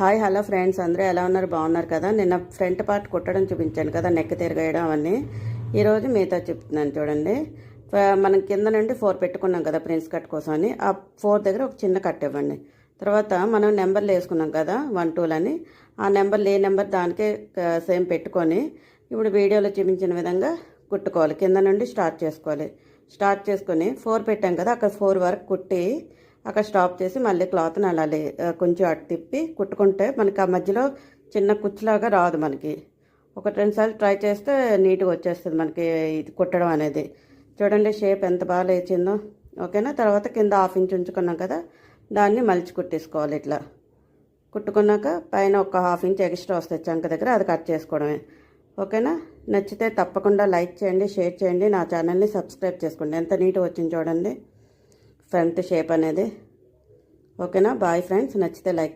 Hi hello friends, అందరూ ఎలా ఉన్నారు? బాగున్నారు కదా? నిన్న ఫ్రంట్ పార్ట్ కుట్టడం చూపించాను కదా, నెక్ తిరగేయడం అవన్నీ. ఈరోజు మిగతా చెప్తున్నాను చూడండి. మనం కింద నుండి 4 పెట్టుకున్నాం కదా ప్రిన్స్ కట్ కోసం అని. ఆ 4 దగ్గర ఒక చిన్న కట్ ఇవ్వండి. తర్వాత మనం నెంబర్లు వేసుకున్నాం కదా 1 2 అని. ఆ నెంబర్లు ఏ నెంబర్ దానికే సేమ్ పెట్టుకొని ఇప్పుడు వీడియోలో చూపించిన విధంగా కుట్టుకోవాలి. కింద నుండి స్టార్ట్ చేసుకోవాలి. స్టార్ట్ చేసుకొని 4 పెట్టాం కదా, అక్కడ 4 వరకు కుట్టి అక్కడ స్టాప్ చేసి మళ్ళీ క్లాత్ని అలా కొంచెం అటు తిప్పి కుట్టుకుంటే మనకి ఆ మధ్యలో చిన్న కుచ్చులాగా రాదు. మనకి 1-2 సార్లు ట్రై చేస్తే నీట్గా వచ్చేస్తుంది మనకి ఇది కుట్టడం అనేది. చూడండి షేప్ ఎంత బాగా లేచిందో. ఓకేనా? తర్వాత కింద 1/2 ఇంచ్ ఉంచుకున్నాం కదా, దాన్ని మలిచి కుట్టేసుకోవాలి. ఇట్లా కుట్టుకున్నాక పైన ఒక 1/2 ఇంచ్ ఎక్స్ట్రా వస్తుంది చంక దగ్గర, అది కట్ చేసుకోవడమే. ఓకేనా? నచ్చితే తప్పకుండా లైక్ చేయండి, షేర్ చేయండి, నా ఛానల్ని సబ్స్క్రైబ్ చేసుకోండి. ఎంత నీట్గా వచ్చింది చూడండి ఫ్రంట్ షేప్ అనేది. ఓకేనా? బాయ్ ఫ్రెండ్స్, నచ్చితే లైక్